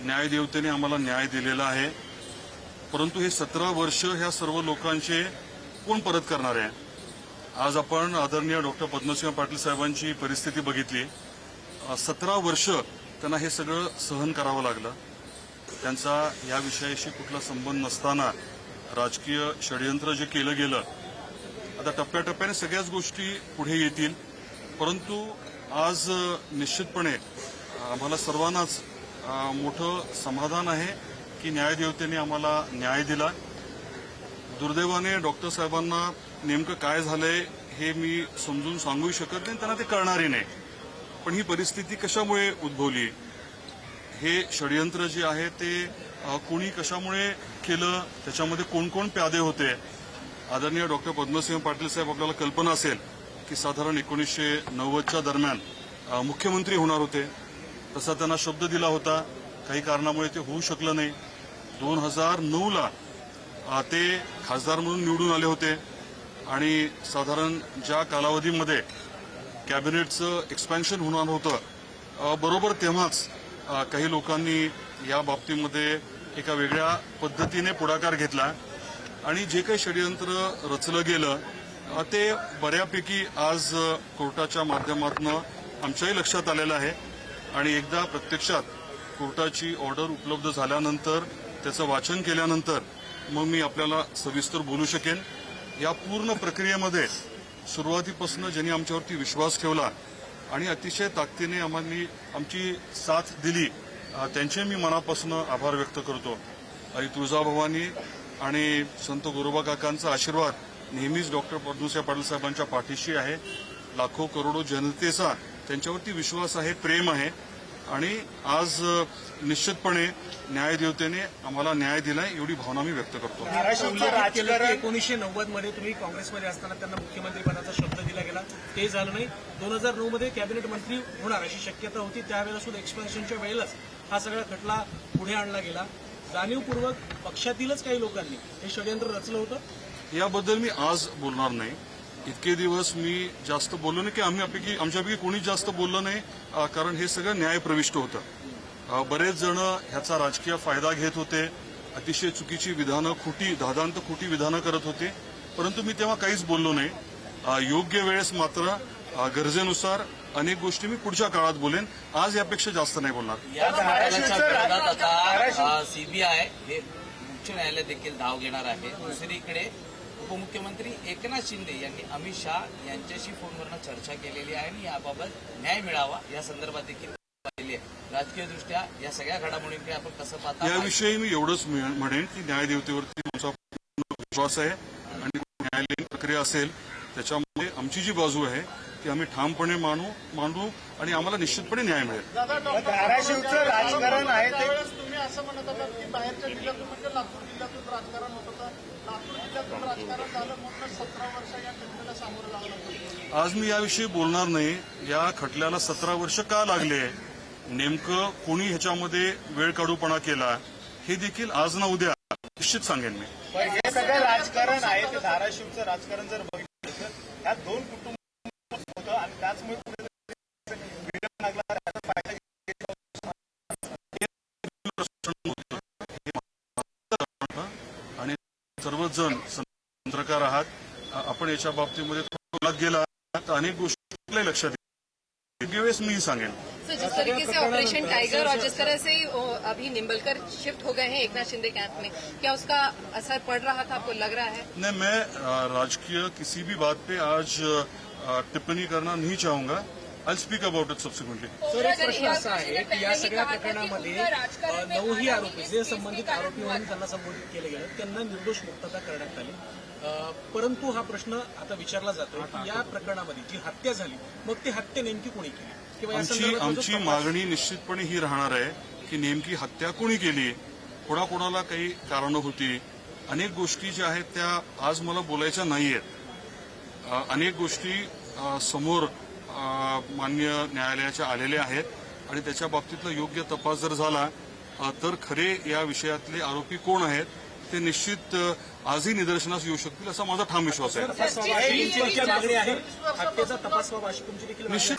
न्यायदेवतेने आम्हाला न्याय दिलेला आहे, परंतु हे 17 वर्ष ह्या सर्व लोकांचे कोण परत करणार आहे? आज आपण आदरणीय डॉक्टर पद्मसिंह पाटील साहेबांची परिस्थिती बघितली. 17 वर्ष त्यांना हे सगळं सहन करावं लागलं. त्यांचा या विषयाशी कुठला संबंध नसताना राजकीय षडयंत्र जे केलं गेलं, आता टप्प्याटप्प्याने सगळ्याच गोष्टी पुढे येतील. परंतु आज निश्चितपणे आम्हाला सर्वांनाच मोठं समाधान आहे की न्यायदेवतेने आम्हाला न्याय दिला. दुर्दैवाने डॉक्टर साहेबांना नेमकं काय झालंय हे मी समजून सांगू शकत नाही, त्यांना ते कळणारही नाही. पण ही परिस्थिती कशामुळे उद्भवली, हे षडयंत्र जे आहे ते कोणी कशामुळे केलं, त्याच्यामध्ये कोण कोण प्यादे होते. आदरणीय डॉक्टर पद्मसिंह पाटील साहेब, आपल्याला कल्पना असेल की साधारण 1990च्या दरम्यान मुख्यमंत्री होणार होते. तसा त्यांना शब्द दिला होता. काही कारणामुळे ते होऊ शकलं नाही. 2009ला ते खासदार म्हणून निवडून आले होते आणि साधारण ज्या कालावधीमध्ये कॅबिनेटचं एक्सपॅन्शन होणार होतं, बरोबर तेव्हाच काही लोकांनी या बाबतीमध्ये एका वेगळ्या पद्धतीने पुढाकार घेतला आणि जे काही षडयंत्र रचलं गेलं ते बऱ्यापैकी आज कोर्टाच्या माध्यमातून आमच्याही लक्षात आलेलं आहे. आणि एकदा प्रत्यक्षात कोर्टाची ऑर्डर उपलब्ध झाल्यानंतर, त्याचं वाचन केल्यानंतर मग मी आपल्याला सविस्तर बोलू शकेन. या पूर्ण प्रक्रियेमध्ये सुरुवातीपासून ज्यांनी आमच्यावरती विश्वास ठेवला आणि अतिशय ताकदीने आम्हाला आमची साथ दिली, त्यांचे मी मनापासून आभार व्यक्त करतो. आई तुळजाभवानी आणि संत गोरोबा काकांचा आशीर्वाद नेहमीच डॉक्टर पद्मसिंह पाटील साहेबांच्या पाठीशी आहे. लाखो करोडो जनतेचा त्यांच्यावरती विश्वास आहे, प्रेम आहे आणि आज निश्चितपणे न्यायदेवतेने आम्हाला न्याय दिलाय, एवढी भावना मी व्यक्त करतो. 1990 मध्ये तुम्ही काँग्रेसमध्ये असताना त्यांना मुख्यमंत्रीपदाचा शब्द दिला गेला, ते झालं नाही. 2009 मध्ये कॅबिनेट मंत्री होणार अशी शक्यता होती. त्यावेळेला सुद्धा एक्सपेन्शनच्या वेळेलाच हा सगळा खटला पुढे आणला गेला. जाणीवपूर्वक पक्षातीलच काही लोकांनी हे षडयंत्र रचलं होतं. याबद्दल मी आज बोलणार नाही. इतके दिवस मी जास्त बोललो नाही की आमच्यापैकी कोणीच जास्त बोललं नाही, कारण हे सगळं न्यायप्रविष्ट होतं. बरेच जण ह्याचा राजकीय फायदा घेत होते, अतिशय चुकीची विधानं, दादांत खोटी विधानं करत होते, परंतु मी तेव्हा काहीच बोललो नाही. योग्य वेळेस मात्र गरजेनुसार अनेक गोष्टी मी पुढच्या काळात बोलेन. आज यापेक्षा जास्त नाही बोलणार. या घोटाळ्याच्या विरोधात आता सीबीआय हे उच्च न्यायालय देखील धाव घेणार आहे. दुसरीकडे उपमुख्यमंत्री एकनाथ शिंदे यांनी अमित शाह यांच्याशी फोनवरून चर्चा केलेली आहे आणि याबाबत न्याय मिळावा या संदर्भात देखील राजकीयदृष्ट्या या सगळ्या घडामोडींकडे आपण कसं पाहता? याविषयी मी एवढंच म्हणेन की न्यायदेवतेवरती आमचा विश्वास आहे आणि न्यायालयीन प्रक्रिया असेल त्याच्यामध्ये आमची जी बाजू आहे ती आम्ही ठामपणे मांडू आणि आम्हाला निश्चितपणे न्याय मिळेल. धाराशिवचं राजकारण आहे ते तुम्ही असं म्हणत होता की बाहेरच्या जिल्ह्यातून म्हणजे लातूर जिल्ह्यातून राजकारण होत होतं, लातूर जिल्ह्यातून राजकारण झालं म्हणून 17 वर्ष या खटल्याला सामोरं लावलं होतं. आज मी याविषयी बोलणार नाही. या खटल्याला 17 वर्ष का लागले, नेमकं कोणी ह्याच्यामध्ये वेळ काढूपणा केला, हे देखील आज ना उद्या निश्चित सांगेन मी. हे सगळं राजकारण आहे ते धाराशिवचं राजकारण जर बघितलं तर ह्या दोन कुटुंब होतं आणि त्याचमुळे आणि सर्वच जण पत्रकार आहात, आपण याच्या बाबतीमध्ये थोडा गेला तर अनेक गोष्टी लक्षात येईल. वेळेस मी सांगेन. जिस तरीके से ऑपरेशन टाइगर और जिस तरह से अभी निम्बलकर शिफ्ट हो गए हैं एकनाथ शिंदे कैंप में, क्या उसका असर पड़ रहा था, आपको लग रहा है? नहीं, मैं राजकीय किसी भी बात पे आज टिप्पणी करना नहीं चाहूंगा. I speak about it subsequently. Sir, एक प्रश्न असा आहे की या सगळ्या प्रकरणामध्ये 9ही आरोपी जे संबंधित आरोपी म्हणून त्यांना संबोधित केलं गेलं, त्यांना निर्दोष मुक्तता करण्यात आली. परंतु हा प्रश्न आता विचारला जातो की या प्रकरणामध्ये जी हत्या झाली, मग ती हत्या नेमकी कोणी केली? आमची मागणी निश्चितपणे ही राहणार आहे की नेमकी हत्या कोणी केली, कोणाकोणाला काही कारणं होती. अनेक गोष्टी ज्या आहेत त्या आज मला बोलायच्या नाहीयेत. अनेक गोष्टी समोर मान्य न्यायालयाच्या आलेल्या आहेत आणि त्याच्या बाबतीतला योग्य तपास जर झाला तर खरे या विषयातले आरोपी कोण आहेत ते निश्चित आजही निदर्शनास येऊ शकतील असा माझा ठाम विश्वास आहे. हत्येचा तपास व्हावा अशी तुमची देखील निश्चित